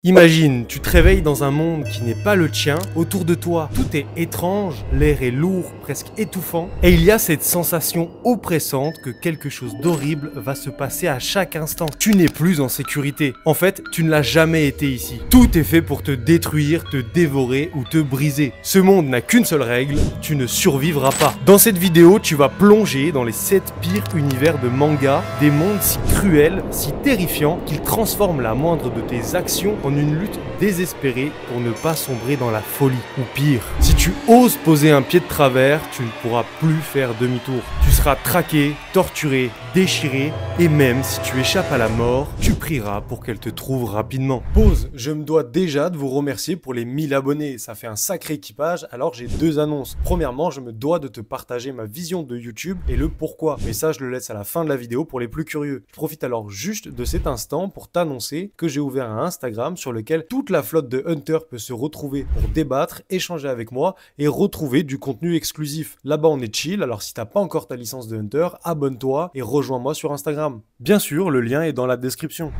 Imagine, tu te réveilles dans un monde qui n'est pas le tien, autour de toi, tout est étrange, l'air est lourd, presque étouffant, et il y a cette sensation oppressante que quelque chose d'horrible va se passer à chaque instant. Tu n'es plus en sécurité. En fait, tu ne l'as jamais été ici. Tout est fait pour te détruire, te dévorer ou te briser. Ce monde n'a qu'une seule règle, tu ne survivras pas. Dans cette vidéo, tu vas plonger dans les 7 pires univers de manga, des mondes si cruels, si terrifiants, qu'ils transforment la moindre de tes actions en une lutte désespérée pour ne pas sombrer dans la folie. Ou pire, si tu oses poser un pied de travers, tu ne pourras plus faire demi-tour. Tu seras traqué, torturé, déchiré, et même si tu échappes à la mort, tu prieras pour qu'elle te trouve rapidement. Pause, je me dois déjà de vous remercier pour les 1000 abonnés, ça fait un sacré équipage, alors j'ai 2 annonces. Premièrement, je me dois de te partager ma vision de YouTube et le pourquoi, mais ça je le laisse à la fin de la vidéo pour les plus curieux. Je profite alors juste de cet instant pour t'annoncer que j'ai ouvert un Instagram sur lequel toute la flotte de Hunter peut se retrouver pour débattre, échanger avec moi et retrouver du contenu exclusif. Là-bas on est chill, alors si t'as pas encore ta licence de Hunter, abonne-toi et rejoins-moi sur Instagram. Bien sûr, le lien est dans la description.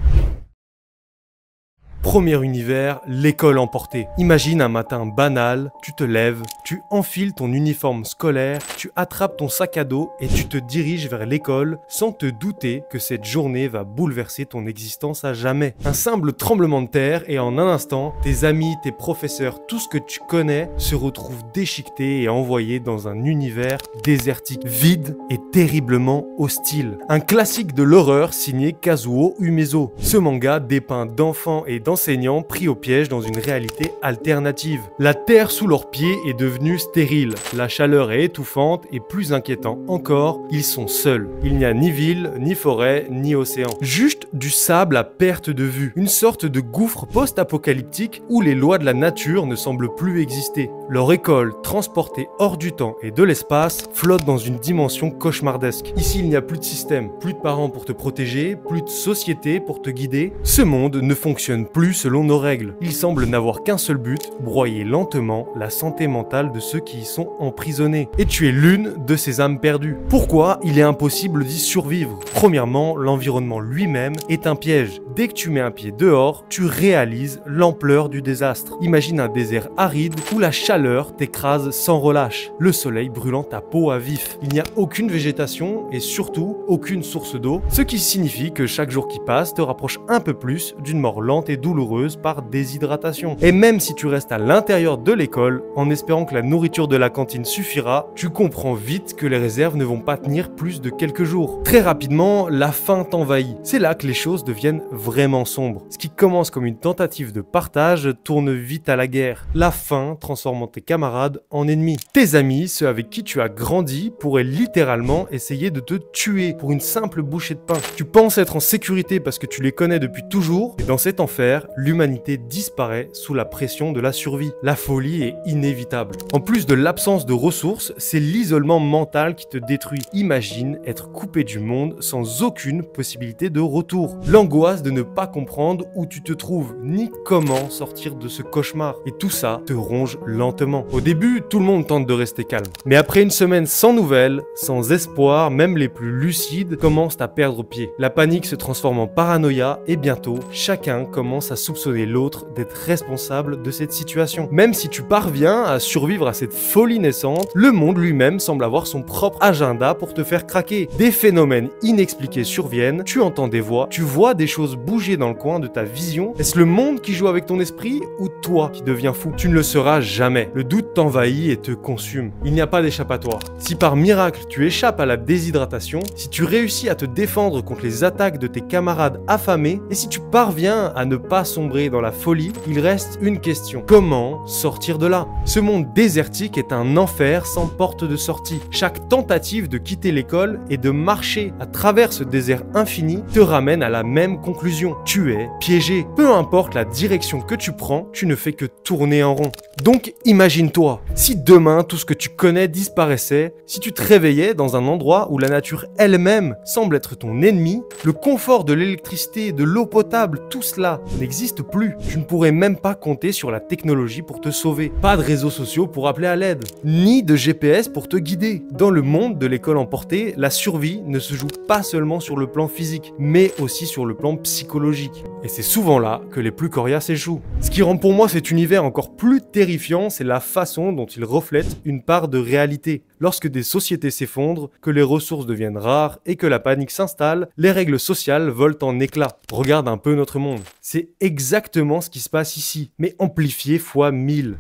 Premier univers, l'école emportée. Imagine un matin banal, tu te lèves, tu enfiles ton uniforme scolaire, tu attrapes ton sac à dos et tu te diriges vers l'école sans te douter que cette journée va bouleverser ton existence à jamais. Un simple tremblement de terre et en un instant, tes amis, tes professeurs, tout ce que tu connais se retrouvent déchiquetés et envoyés dans un univers désertique, vide et terriblement hostile. Un classique de l'horreur signé Kazuo Umezo. Ce manga dépeint d'enfants et d'enseignants pris au piège dans une réalité alternative. La terre sous leurs pieds est devenue stérile, la chaleur est étouffante et plus inquiétant encore, ils sont seuls. Il n'y a ni ville, ni forêt, ni océan. Juste du sable à perte de vue, une sorte de gouffre post-apocalyptique où les lois de la nature ne semblent plus exister. Leur école, transportée hors du temps et de l'espace, flotte dans une dimension cauchemardesque. Ici, il n'y a plus de système, plus de parents pour te protéger, plus de société pour te guider. Ce monde ne fonctionne plus selon nos règles. Il semble n'avoir qu'un seul but, broyer lentement la santé mentale de ceux qui y sont emprisonnés. Et tu es l'une de ces âmes perdues. Pourquoi il est impossible d'y survivre? Premièrement, l'environnement lui-même est un piège. Dès que tu mets un pied dehors, tu réalises l'ampleur du désastre. Imagine un désert aride où la chaleur t'écrase sans relâche, le soleil brûlant ta peau à vif. Il n'y a aucune végétation et surtout aucune source d'eau, ce qui signifie que chaque jour qui passe te rapproche un peu plus d'une mort lente et douloureuse par déshydratation. Et même si tu restes à l'intérieur de l'école, en espérant que la nourriture de la cantine suffira, tu comprends vite que les réserves ne vont pas tenir plus de quelques jours. Très rapidement, la faim t'envahit. C'est là que les choses deviennent vraiment sombres. Ce qui commence comme une tentative de partage tourne vite à la guerre. La faim transformant tes camarades en ennemis. Tes amis, ceux avec qui tu as grandi, pourraient littéralement essayer de te tuer pour une simple bouchée de pain. Tu penses être en sécurité parce que tu les connais depuis toujours, et dans cet enfer, l'humanité disparaît sous la pression de la survie. La folie est inévitable. En plus de l'absence de ressources, c'est l'isolement mental qui te détruit. Imagine être coupé du monde sans aucune possibilité de retour. L'angoisse de ne pas comprendre où tu te trouves, ni comment sortir de ce cauchemar. Et tout ça te ronge lentement. Au début, tout le monde tente de rester calme. Mais après une semaine sans nouvelles, sans espoir, même les plus lucides commencent à perdre pied. La panique se transforme en paranoïa et bientôt, chacun commence à soupçonner l'autre d'être responsable de cette situation. Même si tu parviens à survivre à cette folie naissante, le monde lui-même semble avoir son propre agenda pour te faire craquer. Des phénomènes inexpliqués surviennent, tu entends des voix, tu vois des choses bouger dans le coin de ta vision. Est-ce le monde qui joue avec ton esprit ou toi qui deviens fou? Tu ne le sauras jamais. Le doute t'envahit et te consume. Il n'y a pas d'échappatoire. Si par miracle tu échappes à la déshydratation, si tu réussis à te défendre contre les attaques de tes camarades affamés, et si tu parviens à ne pas sombrer dans la folie, il reste une question. Comment sortir de là? Ce monde désertique est un enfer sans porte de sortie. Chaque tentative de quitter l'école et de marcher à travers ce désert infini te ramène à la même conclusion. Tu es piégé. Peu importe la direction que tu prends, tu ne fais que tourner en rond. Donc imagine-toi, si demain tout ce que tu connais disparaissait, si tu te réveillais dans un endroit où la nature elle-même semble être ton ennemi, le confort de l'électricité, de l'eau potable, tout cela n'existe n'existe plus. Tu ne pourrais même pas compter sur la technologie pour te sauver. Pas de réseaux sociaux pour appeler à l'aide, ni de GPS pour te guider. Dans le monde de l'école emportée, la survie ne se joue pas seulement sur le plan physique, mais aussi sur le plan psychologique. Et c'est souvent là que les plus coriaces échouent. Ce qui rend pour moi cet univers encore plus terrifiant, c'est la façon dont il reflète une part de réalité. Lorsque des sociétés s'effondrent, que les ressources deviennent rares et que la panique s'installe, les règles sociales volent en éclats. Regarde un peu notre monde. C'est exactement ce qui se passe ici, mais amplifié fois 1000.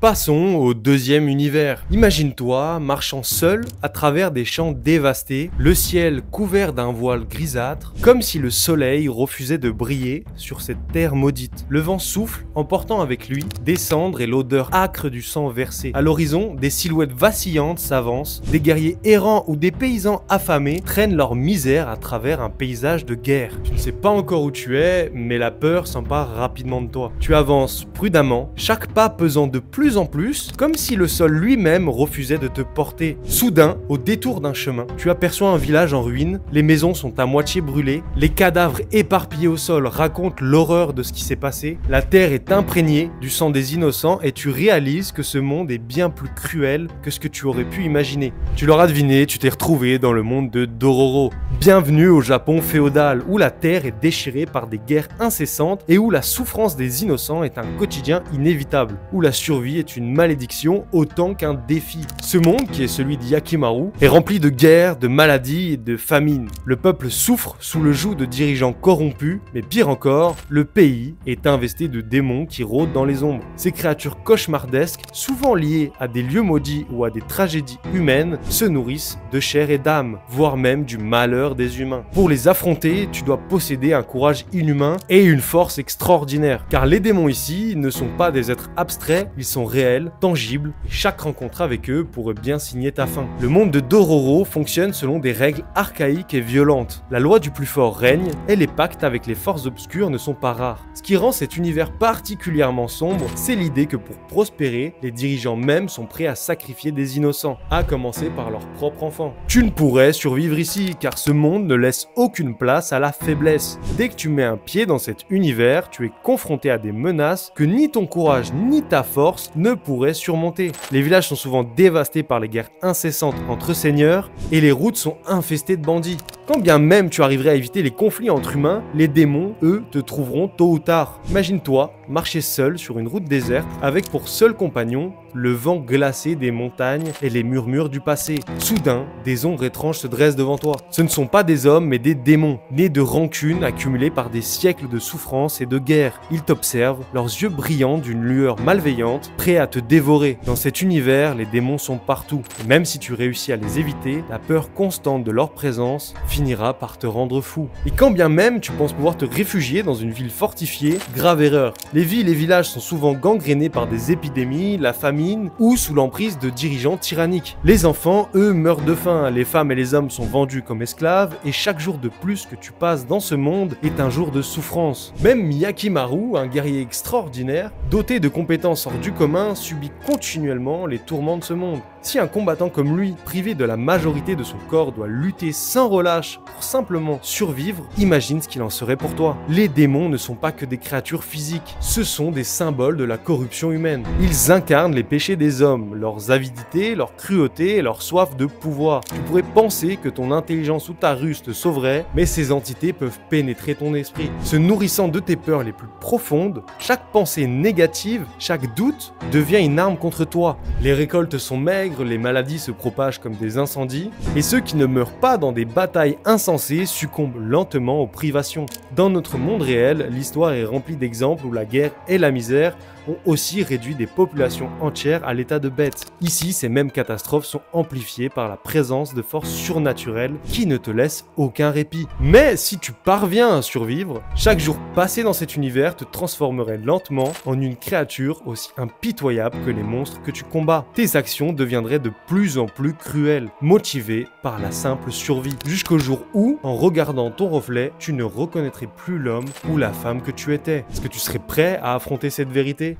Passons au deuxième univers. Imagine-toi marchant seul à travers des champs dévastés, le ciel couvert d'un voile grisâtre, comme si le soleil refusait de briller sur cette terre maudite. Le vent souffle, emportant avec lui des cendres et l'odeur âcre du sang versé. À l'horizon, des silhouettes vacillantes s'avancent, des guerriers errants ou des paysans affamés traînent leur misère à travers un paysage de guerre. Tu ne sais pas encore où tu es, mais la peur s'empare rapidement de toi. Tu avances prudemment, chaque pas pesant de plus en plus, comme si le sol lui-même refusait de te porter. Soudain, au détour d'un chemin, tu aperçois un village en ruine, les maisons sont à moitié brûlées, les cadavres éparpillés au sol racontent l'horreur de ce qui s'est passé, la terre est imprégnée du sang des innocents et tu réalises que ce monde est bien plus cruel que ce que tu aurais pu imaginer. Tu l'auras deviné, tu t'es retrouvé dans le monde de Dororo. Bienvenue au Japon féodal, où la terre est déchirée par des guerres incessantes et où la souffrance des innocents est un quotidien inévitable, où la survie est une malédiction autant qu'un défi. Ce monde, qui est celui d'Yakimaru, est rempli de guerres, de maladies et de famines. Le peuple souffre sous le joug de dirigeants corrompus, mais pire encore, le pays est investi de démons qui rôdent dans les ombres. Ces créatures cauchemardesques, souvent liées à des lieux maudits ou à des tragédies humaines, se nourrissent de chair et d'âme, voire même du malheur des humains. Pour les affronter, tu dois posséder un courage inhumain et une force extraordinaire, car les démons ici ne sont pas des êtres abstraits, ils sont réels, tangibles, et chaque rencontre avec eux pourrait bien signer ta fin. Le monde de Dororo fonctionne selon des règles archaïques et violentes. La loi du plus fort règne, et les pactes avec les forces obscures ne sont pas rares. Ce qui rend cet univers particulièrement sombre, c'est l'idée que pour prospérer, les dirigeants même sont prêts à sacrifier des innocents, à commencer par leurs propres enfants. Tu ne pourrais survivre ici, car ce monde ne laisse aucune place à la faiblesse. Dès que tu mets un pied dans cet univers, tu es confronté à des menaces que ni ton courage ni ta force ne pourraient surmonter. Les villages sont souvent dévastés par les guerres incessantes entre seigneurs et les routes sont infestées de bandits. Quand bien même tu arriverais à éviter les conflits entre humains, les démons, eux, te trouveront tôt ou tard. Imagine-toi marcher seul sur une route déserte avec pour seul compagnon le vent glacé des montagnes et les murmures du passé. Soudain, des ombres étranges se dressent devant toi. Ce ne sont pas des hommes, mais des démons, nés de rancune accumulées par des siècles de souffrance et de guerre. Ils t'observent, leurs yeux brillants d'une lueur malveillante, prêts à te dévorer. Dans cet univers, les démons sont partout. Et même si tu réussis à les éviter, la peur constante de leur présence finira par te rendre fou. Et quand bien même tu penses pouvoir te réfugier dans une ville fortifiée, grave erreur. Les villes et villages sont souvent gangrénés par des épidémies, la famine ou sous l'emprise de dirigeants tyranniques. Les enfants, eux, meurent de faim, les femmes et les hommes sont vendus comme esclaves et chaque jour de plus que tu passes dans ce monde est un jour de souffrance. Même Yakimaru, un guerrier extraordinaire, doté de compétences hors du commun, subit continuellement les tourments de ce monde. Si un combattant comme lui, privé de la majorité de son corps, doit lutter sans relâche pour simplement survivre, imagine ce qu'il en serait pour toi. Les démons ne sont pas que des créatures physiques, ce sont des symboles de la corruption humaine. Ils incarnent les péchés des hommes, leurs avidités, leur cruauté et leur soif de pouvoir. Tu pourrais penser que ton intelligence ou ta ruse te sauverait, mais ces entités peuvent pénétrer ton esprit. Se nourrissant de tes peurs les plus profondes, chaque pensée négative, chaque doute devient une arme contre toi. Les récoltes sont maigres, les maladies se propagent comme des incendies, et ceux qui ne meurent pas dans des batailles insensées succombent lentement aux privations. Dans notre monde réel, l'histoire est remplie d'exemples où la guerre et la misère ont aussi réduit des populations entières à l'état de bêtes. Ici, ces mêmes catastrophes sont amplifiées par la présence de forces surnaturelles qui ne te laissent aucun répit. Mais si tu parviens à survivre, chaque jour passé dans cet univers te transformerait lentement en une créature aussi impitoyable que les monstres que tu combats. Tes actions deviendraient de plus en plus cruelles, motivées par la simple survie, jusqu'au jour où, en regardant ton reflet, tu ne reconnaîtrais plus l'homme ou la femme que tu étais. Est-ce que tu serais prêt à affronter cette vérité ?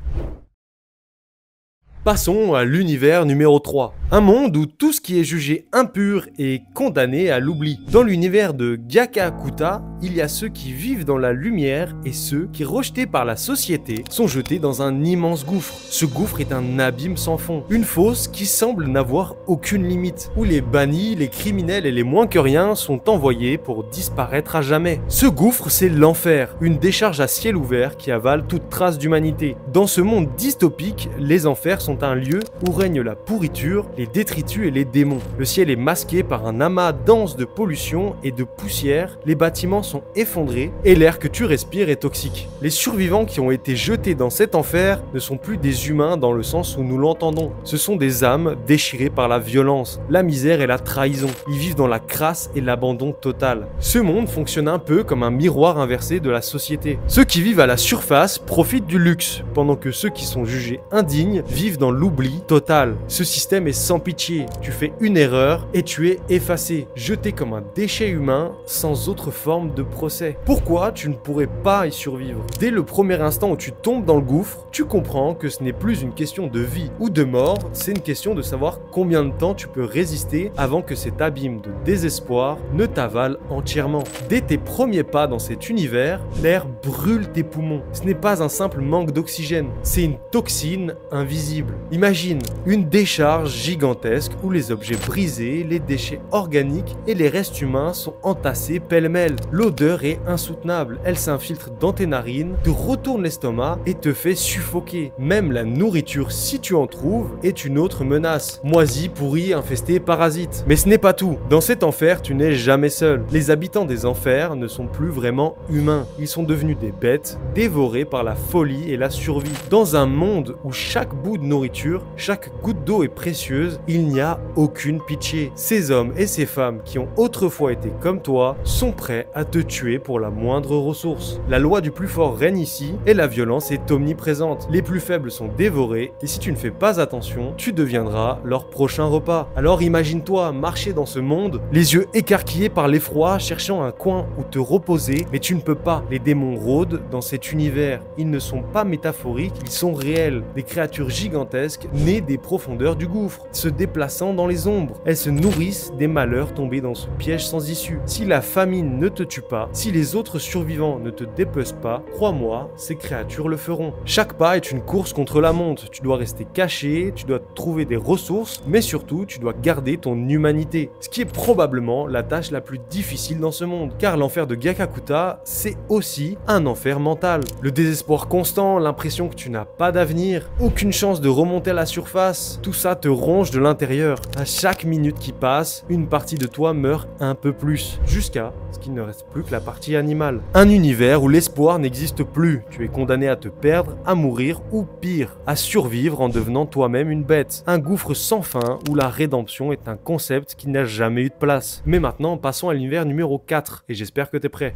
Passons à l'univers numéro 3. Un monde où tout ce qui est jugé impur est condamné à l'oubli. Dans l'univers de Gyakakuta, il y a ceux qui vivent dans la lumière et ceux qui, rejetés par la société, sont jetés dans un immense gouffre. Ce gouffre est un abîme sans fond, une fosse qui semble n'avoir aucune limite, où les bannis, les criminels et les moins que rien sont envoyés pour disparaître à jamais. Ce gouffre, c'est l'enfer, une décharge à ciel ouvert qui avale toute trace d'humanité. Dans ce monde dystopique, les enfers sont un lieu où règne la pourriture, les détritus et les démons. Le ciel est masqué par un amas dense de pollution et de poussière, les bâtiments sont effondrés et l'air que tu respires est toxique. Les survivants qui ont été jetés dans cet enfer ne sont plus des humains dans le sens où nous l'entendons. Ce sont des âmes déchirées par la violence, la misère et la trahison. Ils vivent dans la crasse et l'abandon total. Ce monde fonctionne un peu comme un miroir inversé de la société. Ceux qui vivent à la surface profitent du luxe, pendant que ceux qui sont jugés indignes vivent dans l'oubli total. Ce système est sans pitié. Tu fais une erreur et tu es effacé, jeté comme un déchet humain sans autre forme de procès. Pourquoi tu ne pourrais pas y survivre? Dès le premier instant où tu tombes dans le gouffre, tu comprends que ce n'est plus une question de vie ou de mort, c'est une question de savoir combien de temps tu peux résister avant que cet abîme de désespoir ne t'avale entièrement. Dès tes premiers pas dans cet univers, l'air brûle tes poumons. Ce n'est pas un simple manque d'oxygène, c'est une toxine invisible. Imagine une décharge gigantesque où les objets brisés, les déchets organiques et les restes humains sont entassés pêle-mêle. L'odeur est insoutenable, elle s'infiltre dans tes narines, te retourne l'estomac et te fait suffoquer. Même la nourriture, si tu en trouves, est une autre menace. Moisie, pourrie, infestée, parasite. Mais ce n'est pas tout. Dans cet enfer, tu n'es jamais seul. Les habitants des enfers ne sont plus vraiment humains. Ils sont devenus des bêtes, dévorés par la folie et la survie. Dans un monde où chaque bout de nourriture, chaque goutte d'eau est précieuse, il n'y a aucune pitié. Ces hommes et ces femmes qui ont autrefois été comme toi sont prêts à te tuer pour la moindre ressource. La loi du plus fort règne ici et la violence est omniprésente. Les plus faibles sont dévorés et si tu ne fais pas attention, tu deviendras leur prochain repas. Alors imagine-toi marcher dans ce monde, les yeux écarquillés par l'effroi, cherchant un coin où te reposer, mais tu ne peux pas. Les démons rôdent dans cet univers. Ils ne sont pas métaphoriques, ils sont réels. Des créatures gigantesques nées des profondeurs du gouffre, se déplaçant dans les ombres. Elles se nourrissent des malheurs tombés dans ce piège sans issue. Si la famine ne te tue pas, si les autres survivants ne te dépecent pas, crois-moi, ces créatures le feront. Chaque pas est une course contre la montre. Tu dois rester caché, tu dois trouver des ressources, mais surtout, tu dois garder ton humanité. Ce qui est probablement la tâche la plus difficile dans ce monde. Car l'enfer de Gyakakuta, c'est aussi un enfer mental. Le désespoir constant, l'impression que tu n'as pas d'avenir, aucune chance de remonter à la surface, tout ça te ronge de l'intérieur. À chaque minute qui passe, une partie de toi meurt un peu plus, jusqu'à ce qu'il ne reste plus que la partie animale. Un univers où l'espoir n'existe plus. Tu es condamné à te perdre, à mourir ou pire, à survivre en devenant toi-même une bête. Un gouffre sans fin où la rédemption est un concept qui n'a jamais eu de place. Mais maintenant, passons à l'univers numéro 4 et j'espère que t'es prêt.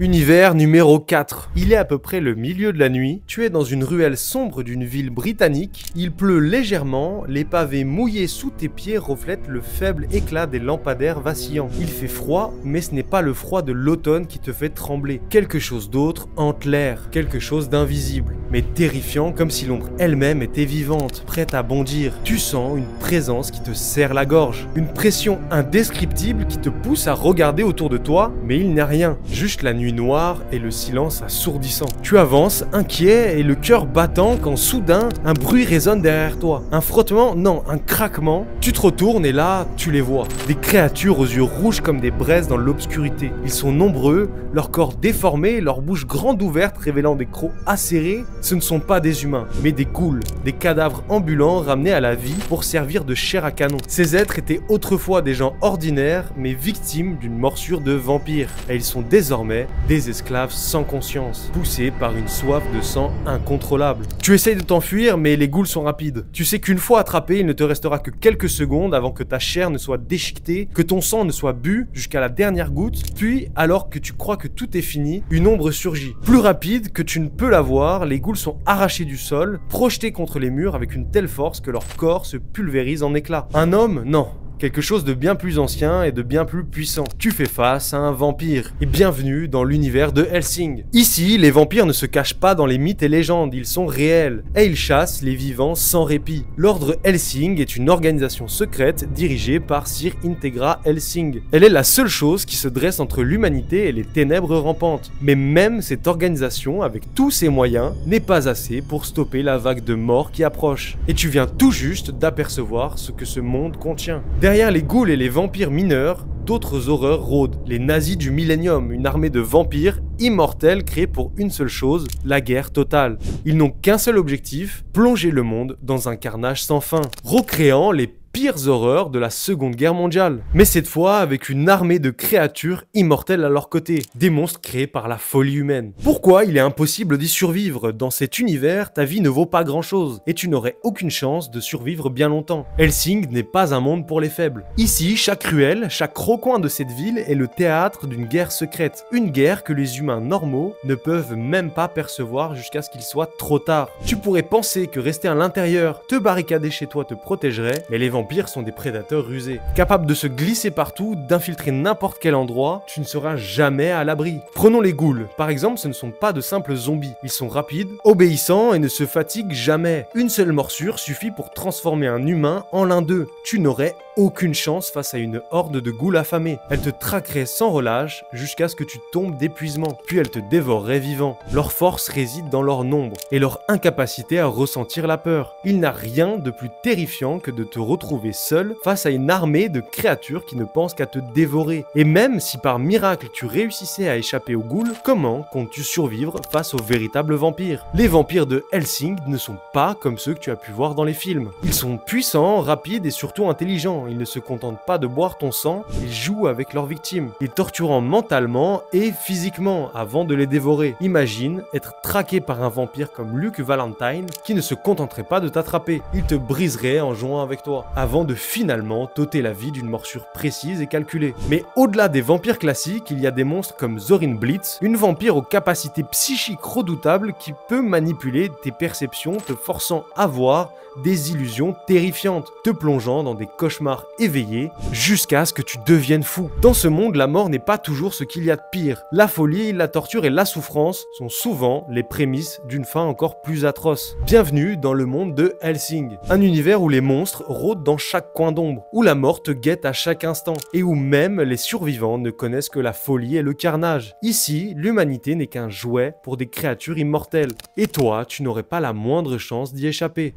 Univers numéro 4. Il est à peu près le milieu de la nuit, tu es dans une ruelle sombre d'une ville britannique, il pleut légèrement, les pavés mouillés sous tes pieds reflètent le faible éclat des lampadaires vacillants. Il fait froid, mais ce n'est pas le froid de l'automne qui te fait trembler. Quelque chose d'autre hante l'air, quelque chose d'invisible, mais terrifiant comme si l'ombre elle-même était vivante, prête à bondir. Tu sens une présence qui te serre la gorge, une pression indescriptible qui te pousse à regarder autour de toi, mais il n'y a rien, juste la nuit noire et le silence assourdissant. Tu avances, inquiet et le cœur battant quand soudain, un bruit résonne derrière toi. Un frottement, non, un craquement. Tu te retournes et là, tu les vois. Des créatures aux yeux rouges comme des braises dans l'obscurité. Ils sont nombreux, leur corps déformé, leur bouche grande ouverte révélant des crocs acérés. Ce ne sont pas des humains, mais des ghouls, des cadavres ambulants ramenés à la vie pour servir de chair à canon. Ces êtres étaient autrefois des gens ordinaires, mais victimes d'une morsure de vampire. Et ils sont désormais des esclaves sans conscience, poussés par une soif de sang incontrôlable. Tu essayes de t'enfuir, mais les ghouls sont rapides. Tu sais qu'une fois attrapé, il ne te restera que quelques secondes avant que ta chair ne soit déchiquetée, que ton sang ne soit bu jusqu'à la dernière goutte, puis, alors que tu crois que tout est fini, une ombre surgit. Plus rapide que tu ne peux la voir, les ghouls sont arrachés du sol, projetés contre les murs avec une telle force que leur corps se pulvérise en éclats. Un homme? Non. quelque chose de bien plus ancien et de bien plus puissant. Tu fais face à un vampire. Et bienvenue dans l'univers de Hellsing. Ici, les vampires ne se cachent pas dans les mythes et légendes, ils sont réels. Et ils chassent les vivants sans répit. L'ordre Hellsing est une organisation secrète dirigée par Sir Integra Hellsing. Elle est la seule chose qui se dresse entre l'humanité et les ténèbres rampantes. Mais même cette organisation, avec tous ses moyens, n'est pas assez pour stopper la vague de mort qui approche. Et tu viens tout juste d'apercevoir ce que ce monde contient. Derrière les ghouls et les vampires mineurs, d'autres horreurs rôdent. Les nazis du millénium, une armée de vampires immortels créés pour une seule chose, la guerre totale. Ils n'ont qu'un seul objectif, plonger le monde dans un carnage sans fin, recréant les pires horreurs de la Seconde Guerre mondiale. Mais cette fois avec une armée de créatures immortelles à leur côté, des monstres créés par la folie humaine. Pourquoi il est impossible d'y survivre? Dans cet univers, ta vie ne vaut pas grand chose, et tu n'aurais aucune chance de survivre bien longtemps. Hellsing n'est pas un monde pour les faibles. Ici, chaque ruelle, chaque recoin de cette ville est le théâtre d'une guerre secrète. Une guerre que les humains normaux ne peuvent même pas percevoir jusqu'à ce qu'il soit trop tard. Tu pourrais penser que rester à l'intérieur, te barricader chez toi te protégerait, mais les vampires sont des prédateurs rusés. Capables de se glisser partout, d'infiltrer n'importe quel endroit, tu ne seras jamais à l'abri. Prenons les ghouls. Par exemple, ce ne sont pas de simples zombies. Ils sont rapides, obéissants et ne se fatiguent jamais. Une seule morsure suffit pour transformer un humain en l'un d'eux. Tu n'aurais aucune chance face à une horde de ghouls affamés. Elles te traqueraient sans relâche jusqu'à ce que tu tombes d'épuisement, puis elles te dévoreraient vivant. Leur force réside dans leur nombre et leur incapacité à ressentir la peur. Il n'a rien de plus terrifiant que de te retrouver seul face à une armée de créatures qui ne pensent qu'à te dévorer. Et même si par miracle tu réussissais à échapper aux ghouls, comment comptes-tu survivre face aux véritables vampires? Les vampires de Hellsing ne sont pas comme ceux que tu as pu voir dans les films. Ils sont puissants, rapides et surtout intelligents. Ils ne se contentent pas de boire ton sang, ils jouent avec leurs victimes, les torturant mentalement et physiquement avant de les dévorer. Imagine être traqué par un vampire comme Luke Valentine qui ne se contenterait pas de t'attraper. Il te briserait en jouant avec toi, avant de finalement t'ôter la vie d'une morsure précise et calculée. Mais au-delà des vampires classiques, il y a des monstres comme Zorin Blitz, une vampire aux capacités psychiques redoutables qui peut manipuler tes perceptions, te forçant à voir des illusions terrifiantes, te plongeant dans des cauchemars éveillés jusqu'à ce que tu deviennes fou. Dans ce monde, la mort n'est pas toujours ce qu'il y a de pire. La folie, la torture et la souffrance sont souvent les prémices d'une fin encore plus atroce. Bienvenue dans le monde de Hellsing, un univers où les monstres rôdent dans chaque coin d'ombre, où la mort te guette à chaque instant, et où même les survivants ne connaissent que la folie et le carnage. Ici, l'humanité n'est qu'un jouet pour des créatures immortelles, et toi, tu n'aurais pas la moindre chance d'y échapper.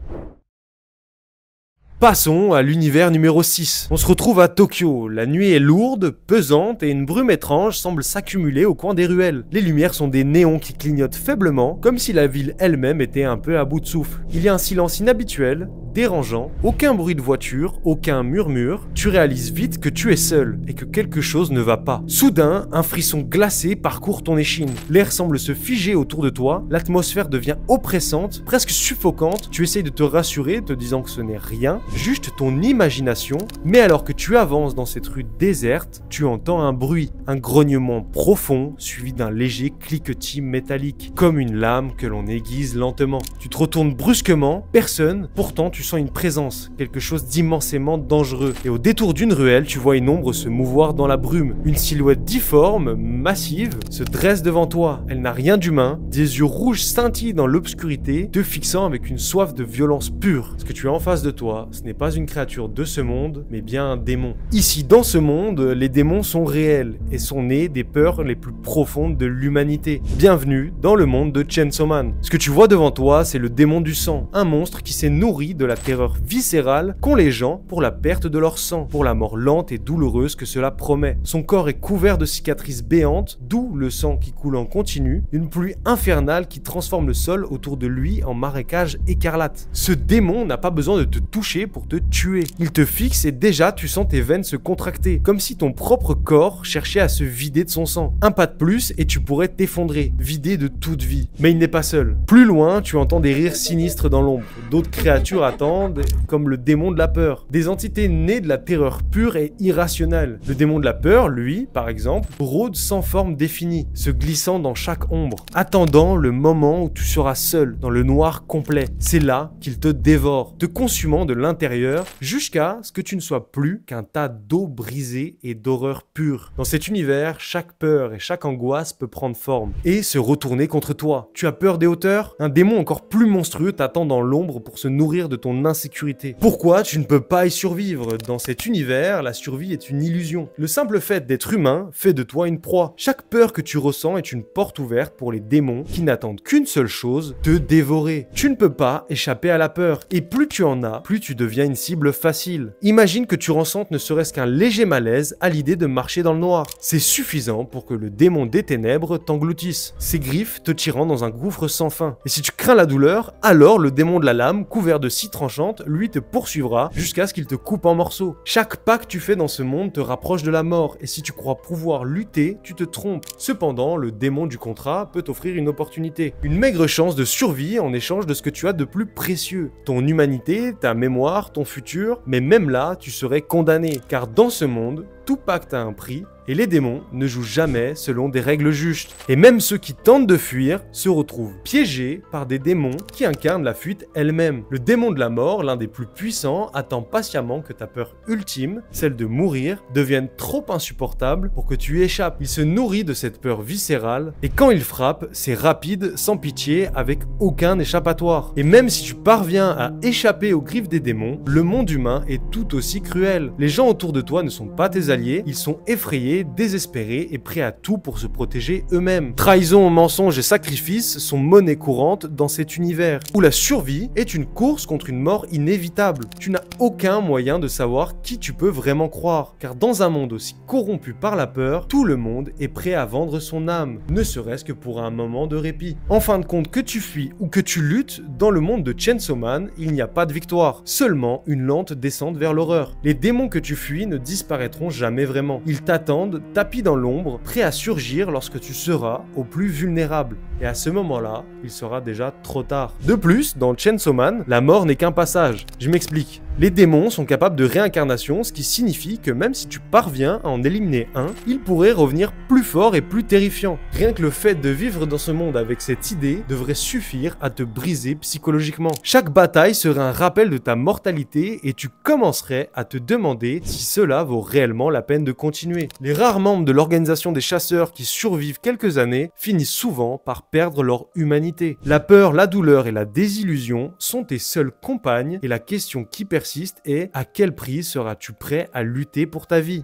Passons à l'univers numéro 6. On se retrouve à Tokyo. La nuit est lourde, pesante et une brume étrange semble s'accumuler au coin des ruelles. Les lumières sont des néons qui clignotent faiblement, comme si la ville elle-même était un peu à bout de souffle. Il y a un silence inhabituel, dérangeant, aucun bruit de voiture, aucun murmure. Tu réalises vite que tu es seul et que quelque chose ne va pas. Soudain, un frisson glacé parcourt ton échine. L'air semble se figer autour de toi, l'atmosphère devient oppressante, presque suffocante. Tu essayes de te rassurer, te disant que ce n'est rien, juste ton imagination, mais alors que tu avances dans cette rue déserte, tu entends un bruit, un grognement profond suivi d'un léger cliquetis métallique, comme une lame que l'on aiguise lentement. Tu te retournes brusquement, personne, pourtant tu sens une présence, quelque chose d'immensément dangereux, et au détour d'une ruelle, tu vois une ombre se mouvoir dans la brume. Une silhouette difforme, massive, se dresse devant toi. Elle n'a rien d'humain, des yeux rouges scintillent dans l'obscurité, te fixant avec une soif de violence pure. Ce que tu as en face de toi, ce n'est pas une créature de ce monde, mais bien un démon. Ici, dans ce monde, les démons sont réels et sont nés des peurs les plus profondes de l'humanité. Bienvenue dans le monde de Chainsaw Man. Ce que tu vois devant toi, c'est le démon du sang, un monstre qui s'est nourri de la terreur viscérale qu'ont les gens pour la perte de leur sang, pour la mort lente et douloureuse que cela promet. Son corps est couvert de cicatrices béantes, d'où le sang qui coule en continu, une pluie infernale qui transforme le sol autour de lui en marécage écarlate. Ce démon n'a pas besoin de te toucher pour te tuer. Il te fixe et déjà tu sens tes veines se contracter, comme si ton propre corps cherchait à se vider de son sang. Un pas de plus et tu pourrais t'effondrer, vidé de toute vie. Mais il n'est pas seul. Plus loin, tu entends des rires sinistres dans l'ombre. D'autres créatures attendent, comme le démon de la peur. Des entités nées de la terreur pure et irrationnelle. Le démon de la peur, lui, par exemple, rôde sans forme définie, se glissant dans chaque ombre, attendant le moment où tu seras seul, dans le noir complet. C'est là qu'il te dévore, te consumant de l'intérieur intérieur jusqu'à ce que tu ne sois plus qu'un tas d'eau brisée et d'horreur pure. Dans cet univers, chaque peur et chaque angoisse peut prendre forme et se retourner contre toi. Tu as peur des hauteurs? Un démon encore plus monstrueux t'attend dans l'ombre pour se nourrir de ton insécurité. Pourquoi tu ne peux pas y survivre? Dans cet univers, la survie est une illusion. Le simple fait d'être humain fait de toi une proie. Chaque peur que tu ressens est une porte ouverte pour les démons qui n'attendent qu'une seule chose, te dévorer. Tu ne peux pas échapper à la peur. Et plus tu en as, plus tu deviens une cible facile. Imagine que tu ressentes ne serait-ce qu'un léger malaise à l'idée de marcher dans le noir. C'est suffisant pour que le démon des ténèbres t'engloutisse, ses griffes te tirant dans un gouffre sans fin. Et si tu crains la douleur, alors le démon de la lame, couvert de scie tranchante, lui te poursuivra jusqu'à ce qu'il te coupe en morceaux. Chaque pas que tu fais dans ce monde te rapproche de la mort, et si tu crois pouvoir lutter, tu te trompes. Cependant, le démon du contrat peut t'offrir une opportunité, une maigre chance de survie en échange de ce que tu as de plus précieux. Ton humanité, ta mémoire, ton futur, mais même là, tu serais condamné, car dans ce monde, tout pacte a un prix, et les démons ne jouent jamais selon des règles justes. Et même ceux qui tentent de fuir se retrouvent piégés par des démons qui incarnent la fuite elle-même. Le démon de la mort, l'un des plus puissants, attend patiemment que ta peur ultime, celle de mourir, devienne trop insupportable pour que tu y échappes. Il se nourrit de cette peur viscérale, et quand il frappe, c'est rapide, sans pitié, avec aucun échappatoire. Et même si tu parviens à échapper aux griffes des démons, le monde humain est tout aussi cruel. Les gens autour de toi ne sont pas tes alliés, ils sont effrayés, désespérés et prêts à tout pour se protéger eux-mêmes. Trahison, mensonges et sacrifices sont monnaie courante dans cet univers, où la survie est une course contre une mort inévitable. Tu n'as aucun moyen de savoir qui tu peux vraiment croire, car dans un monde aussi corrompu par la peur, tout le monde est prêt à vendre son âme, ne serait-ce que pour un moment de répit. En fin de compte, que tu fuis ou que tu luttes, dans le monde de Chainsaw Man, il n'y a pas de victoire, seulement une lente descente vers l'horreur. Les démons que tu fuis ne disparaîtront jamais vraiment. Ils t'attendent, tapis dans l'ombre, prêts à surgir lorsque tu seras au plus vulnérable. Et à ce moment-là, il sera déjà trop tard. De plus, dans Chainsaw Man, la mort n'est qu'un passage. Je m'explique. Les démons sont capables de réincarnation, ce qui signifie que même si tu parviens à en éliminer un, il pourrait revenir plus fort et plus terrifiant. Rien que le fait de vivre dans ce monde avec cette idée devrait suffire à te briser psychologiquement. Chaque bataille serait un rappel de ta mortalité et tu commencerais à te demander si cela vaut réellement la peine de continuer. Les rares membres de l'organisation des chasseurs qui survivent quelques années finissent souvent par perdre leur humanité. La peur, la douleur et la désillusion sont tes seules compagnes et la question qui persiste est: à quel prix seras-tu prêt à lutter pour ta vie?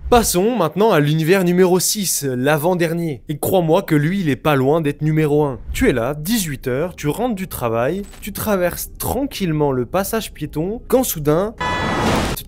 Passons maintenant à l'univers numéro 6, l'avant-dernier. Et crois-moi que lui, il est pas loin d'être numéro 1. Tu es là, 18h, tu rentres du travail, tu traverses tranquillement le passage piéton, quand soudain,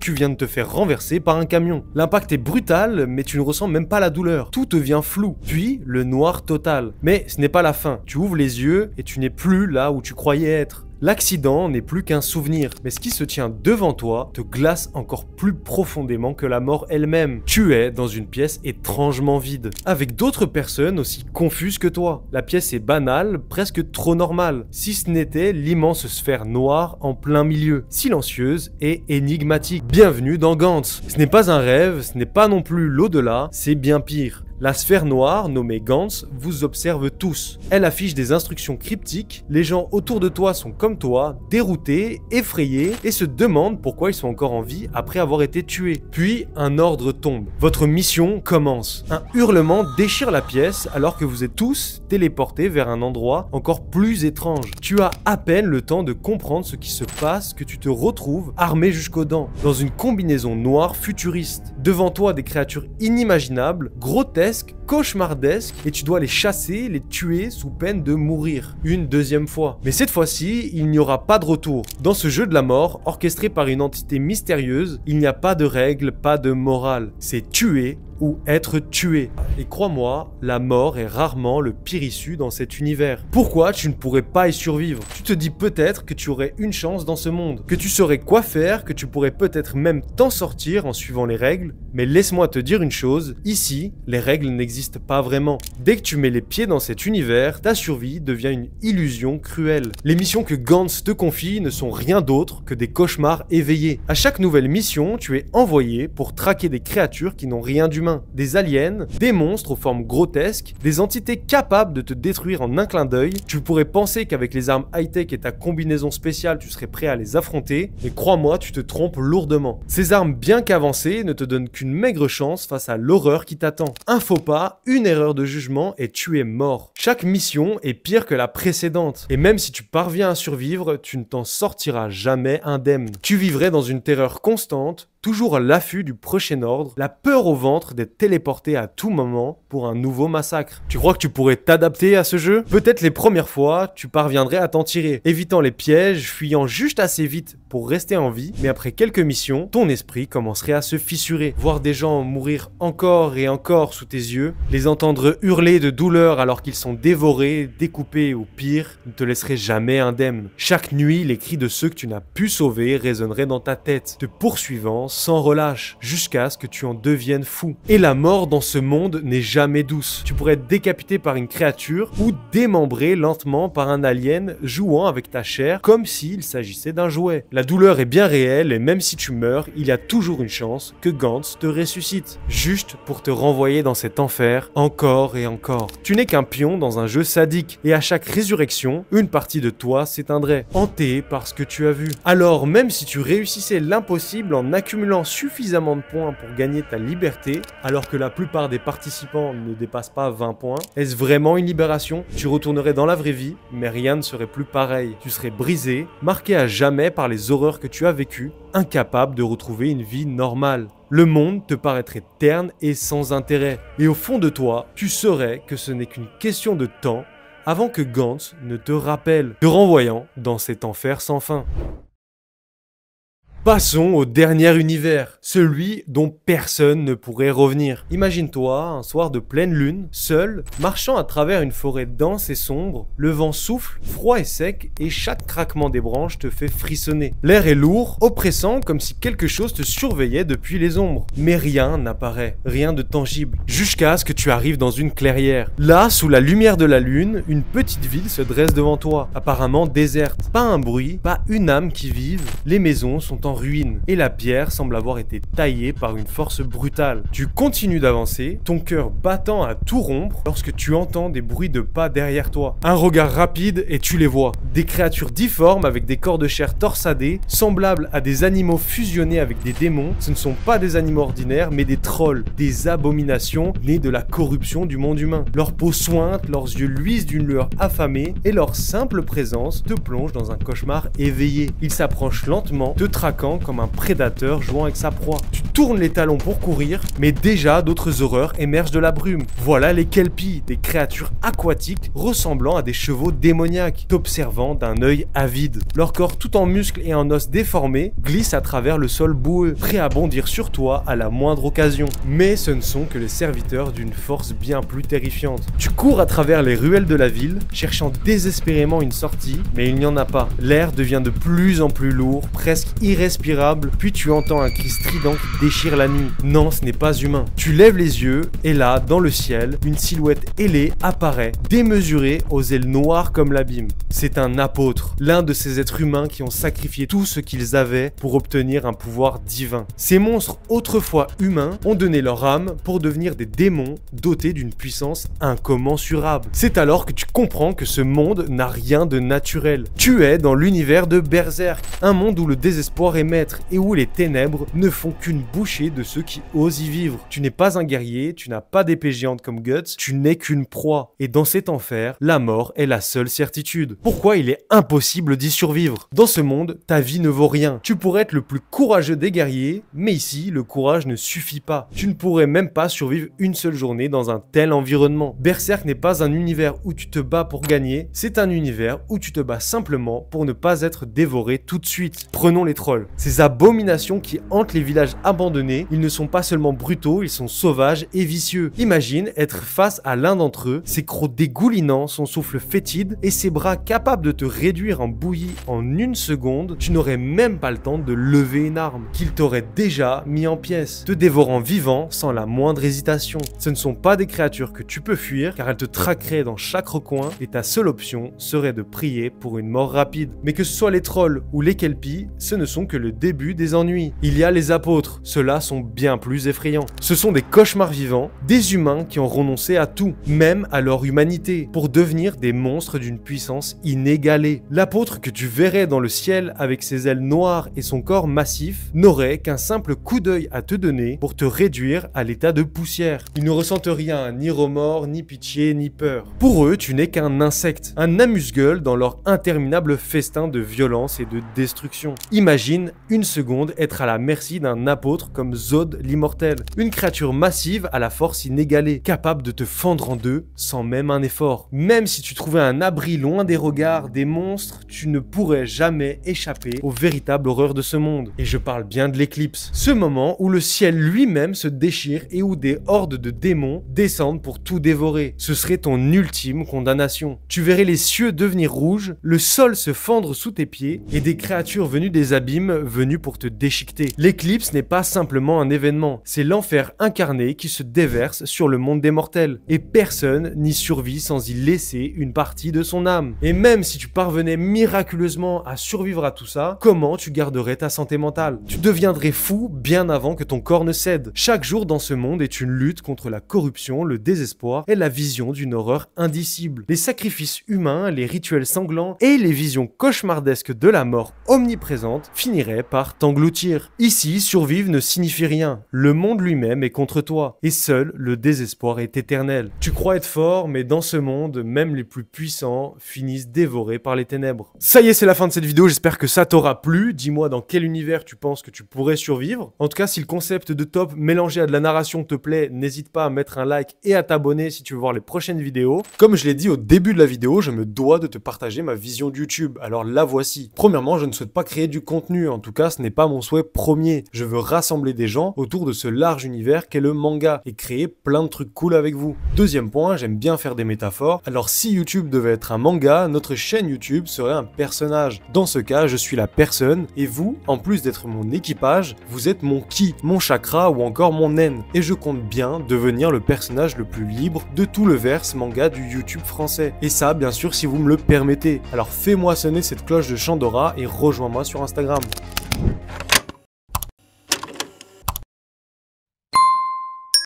tu viens de te faire renverser par un camion. L'impact est brutal, mais tu ne ressens même pas la douleur. Tout devient flou, puis le noir total. Mais ce n'est pas la fin. Tu ouvres les yeux et tu n'es plus là où tu croyais être. L'accident n'est plus qu'un souvenir, mais ce qui se tient devant toi te glace encore plus profondément que la mort elle-même. Tu es dans une pièce étrangement vide, avec d'autres personnes aussi confuses que toi. La pièce est banale, presque trop normale, si ce n'était l'immense sphère noire en plein milieu, silencieuse et énigmatique. Bienvenue dans Gantz. Ce n'est pas un rêve, ce n'est pas non plus l'au-delà, c'est bien pire. La sphère noire, nommée Gantz, vous observe tous. Elle affiche des instructions cryptiques, les gens autour de toi sont comme toi, déroutés, effrayés, et se demandent pourquoi ils sont encore en vie après avoir été tués. Puis, un ordre tombe. Votre mission commence. Un hurlement déchire la pièce alors que vous êtes tous téléportés vers un endroit encore plus étrange. Tu as à peine le temps de comprendre ce qui se passe que tu te retrouves armé jusqu'aux dents, dans une combinaison noire futuriste. Devant toi, des créatures inimaginables, grotesques, cauchemardesques, et tu dois les chasser, les tuer sous peine de mourir une deuxième fois. Mais cette fois-ci, il n'y aura pas de retour. Dans ce jeu de la mort, orchestré par une entité mystérieuse, il n'y a pas de règles, pas de morale. C'est tuer ou être tué. Et crois-moi, la mort est rarement le pire issue dans cet univers. Pourquoi tu ne pourrais pas y survivre? Tu te dis peut-être que tu aurais une chance dans ce monde, que tu saurais quoi faire, que tu pourrais peut-être même t'en sortir en suivant les règles, mais laisse-moi te dire une chose, ici, les règles n'existent pas vraiment. Dès que tu mets les pieds dans cet univers, ta survie devient une illusion cruelle. Les missions que Gantz te confie ne sont rien d'autre que des cauchemars éveillés. À chaque nouvelle mission, tu es envoyé pour traquer des créatures qui n'ont rien d'humain. humains. Des aliens, des monstres aux formes grotesques, des entités capables de te détruire en un clin d'œil. Tu pourrais penser qu'avec les armes high-tech et ta combinaison spéciale, tu serais prêt à les affronter, mais crois-moi, tu te trompes lourdement. Ces armes bien qu'avancées ne te donnent qu'une maigre chance face à l'horreur qui t'attend. Un faux pas, une erreur de jugement et tu es mort. Chaque mission est pire que la précédente. Et même si tu parviens à survivre, tu ne t'en sortiras jamais indemne. Tu vivrais dans une terreur constante, toujours à l'affût du prochain ordre, la peur au ventre d'être téléporté à tout moment pour un nouveau massacre. Tu crois que tu pourrais t'adapter à ce jeu? Peut-être les premières fois, tu parviendrais à t'en tirer, évitant les pièges, fuyant juste assez vite pour rester en vie, mais après quelques missions, ton esprit commencerait à se fissurer. Voir des gens mourir encore et encore sous tes yeux, les entendre hurler de douleur alors qu'ils sont dévorés, découpés ou pire, ne te laisserait jamais indemne. Chaque nuit, les cris de ceux que tu n'as pu sauver résonneraient dans ta tête, te poursuivant sans relâche, jusqu'à ce que tu en deviennes fou. Et la mort dans ce monde n'est jamais douce. Tu pourrais être décapité par une créature ou démembré lentement par un alien jouant avec ta chair comme s'il s'agissait d'un jouet. La douleur est bien réelle et même si tu meurs, il y a toujours une chance que Gantz te ressuscite, juste pour te renvoyer dans cet enfer encore et encore. Tu n'es qu'un pion dans un jeu sadique et à chaque résurrection, une partie de toi s'éteindrait, hanté par ce que tu as vu. Alors même si tu réussissais l'impossible en accumulant suffisamment de points pour gagner ta liberté, alors que la plupart des participants ne dépassent pas 20 points, est-ce vraiment une libération? Tu retournerais dans la vraie vie, mais rien ne serait plus pareil. Tu serais brisé, marqué à jamais par les horreurs que tu as vécues, incapable de retrouver une vie normale. Le monde te paraîtrait terne et sans intérêt. Et au fond de toi, tu saurais que ce n'est qu'une question de temps avant que Gantz ne te rappelle, te renvoyant dans cet enfer sans fin. Passons au dernier univers, celui dont personne ne pourrait revenir. Imagine-toi un soir de pleine lune, seul, marchant à travers une forêt dense et sombre, le vent souffle, froid et sec, et chaque craquement des branches te fait frissonner. L'air est lourd, oppressant, comme si quelque chose te surveillait depuis les ombres. Mais rien n'apparaît, rien de tangible, jusqu'à ce que tu arrives dans une clairière. Là, sous la lumière de la lune, une petite ville se dresse devant toi, apparemment déserte. Pas un bruit, pas une âme qui vive, les maisons sont en ruine et la pierre semble avoir été taillée par une force brutale. Tu continues d'avancer, ton cœur battant à tout rompre lorsque tu entends des bruits de pas derrière toi. Un regard rapide et tu les vois. Des créatures difformes avec des corps de chair torsadés, semblables à des animaux fusionnés avec des démons. Ce ne sont pas des animaux ordinaires mais des trolls, des abominations nées de la corruption du monde humain. Leur peau sointe, leurs yeux luisent d'une lueur affamée et leur simple présence te plonge dans un cauchemar éveillé. Ils s'approchent lentement, te traquant comme un prédateur jouant avec sa proie. Tu tournes les talons pour courir, mais déjà d'autres horreurs émergent de la brume. Voilà les kelpies, des créatures aquatiques ressemblant à des chevaux démoniaques, t'observant d'un œil avide. Leur corps tout en muscles et en os déformés glisse à travers le sol boueux, prêt à bondir sur toi à la moindre occasion. Mais ce ne sont que les serviteurs d'une force bien plus terrifiante. Tu cours à travers les ruelles de la ville, cherchant désespérément une sortie, mais il n'y en a pas. L'air devient de plus en plus lourd, presque irrespirable, puis tu entends un cri strident qui déchire la nuit. Non, ce n'est pas humain. Tu lèves les yeux, et là, dans le ciel, une silhouette ailée apparaît, démesurée, aux ailes noires comme l'abîme. C'est un apôtre, l'un de ces êtres humains qui ont sacrifié tout ce qu'ils avaient pour obtenir un pouvoir divin. Ces monstres, autrefois humains, ont donné leur âme pour devenir des démons dotés d'une puissance incommensurable. C'est alors que tu comprends que ce monde n'a rien de naturel. Tu es dans l'univers de Berserk, un monde où le désespoir est maître et où les ténèbres ne font qu'une bouchée de ceux qui osent y vivre. Tu n'es pas un guerrier, tu n'as pas d'épée géante comme Guts, tu n'es qu'une proie. Et dans cet enfer, la mort est la seule certitude. Pourquoi il est impossible d'y survivre? Dans ce monde, ta vie ne vaut rien. Tu pourrais être le plus courageux des guerriers, mais ici, le courage ne suffit pas. Tu ne pourrais même pas survivre une seule journée dans un tel environnement. Berserk n'est pas un univers où tu te bats pour gagner, c'est un univers où tu te bats simplement pour ne pas être dévoré tout de suite. Prenons les trolls. Ces abominations qui hantent les villages abandonnés, ils ne sont pas seulement brutaux, ils sont sauvages et vicieux. Imagine être face à l'un d'entre eux, ses crocs dégoulinants, son souffle fétide et ses bras capables de te réduire en bouillie en une seconde. Tu n'aurais même pas le temps de lever une arme, qu'ils t'auraient déjà mis en pièces, te dévorant vivant sans la moindre hésitation. Ce ne sont pas des créatures que tu peux fuir car elles te traqueraient dans chaque recoin et ta seule option serait de prier pour une mort rapide. Mais que ce soit les trolls ou les kelpies, ce ne sont que le début des ennuis. Il y a les apôtres, ceux-là sont bien plus effrayants. Ce sont des cauchemars vivants, des humains qui ont renoncé à tout, même à leur humanité, pour devenir des monstres d'une puissance inégalée. L'apôtre que tu verrais dans le ciel avec ses ailes noires et son corps massif n'aurait qu'un simple coup d'œil à te donner pour te réduire à l'état de poussière. Ils ne ressentent rien, ni remords, ni pitié, ni peur. Pour eux, tu n'es qu'un insecte, un amuse-gueule dans leur interminable festin de violence et de destruction. Imagine une seconde être à la merci d'un apôtre comme Zod l'immortel, une créature massive à la force inégalée, capable de te fendre en deux sans même un effort. Même si tu trouvais un abri loin des regards des monstres, tu ne pourrais jamais échapper aux véritables horreurs de ce monde. Et je parle bien de l'éclipse. Ce moment où le ciel lui-même se déchire et où des hordes de démons descendent pour tout dévorer. Ce serait ton ultime condamnation. Tu verrais les cieux devenir rouges, le sol se fendre sous tes pieds et des créatures venues des abîmes venues pour te déchiqueter. L'éclipse n'est pas simplement un événement, c'est l'enfer incarné qui se déverse sur le monde des mortels. Et personne n'y survit sans y laisser une partie de son âme. Et même si tu parvenais miraculeusement à survivre à tout ça, comment tu garderais ta santé mentale? Tu deviendrais fou bien avant que ton corps ne cède. Chaque jour dans ce monde est une lutte contre la corruption, le désespoir et la vision d'une horreur indicible. Les sacrifices humains, les rituels sanglants et les visions cauchemardesques de la mort omniprésente finiraient par t'engloutir. Ici, survivre ne signifie rien. Le monde lui-même est contre toi et seul le désespoir est éternel. Tu crois être fort, mais dans ce monde, même les plus puissants finissent dévorés par les ténèbres. Ça y est, c'est la fin de cette vidéo, j'espère que ça t'aura plu. Dis-moi dans quel univers tu penses que tu pourrais survivre. En tout cas, si le concept de Top mélangé à de la narration te plaît, n'hésite pas à mettre un like et à t'abonner si tu veux voir les prochaines vidéos. Comme je l'ai dit au début de la vidéo, je me dois de te partager ma vision de YouTube. Alors la voici. Premièrement, je ne souhaite pas créer du contenu, en tout cas ce n'est pas mon souhait premier. Je veux rassembler des gens autour de ce large univers qu'est le manga et créer plein de trucs cool avec vous. Deuxième point, j'aime bien faire des métaphores. Alors si YouTube devait être un manga, notre chaîne YouTube serait un personnage. Dans ce cas, je suis la personne et vous, en plus d'être mon équipage, vous êtes mon ki, mon chakra ou encore mon nen. Et je compte bien devenir le personnage le plus libre de tout le verse manga du YouTube français. Et ça, bien sûr, si vous me le permettez. Alors fais-moi sonner cette cloche de Chandora et rejoins-moi sur Instagram.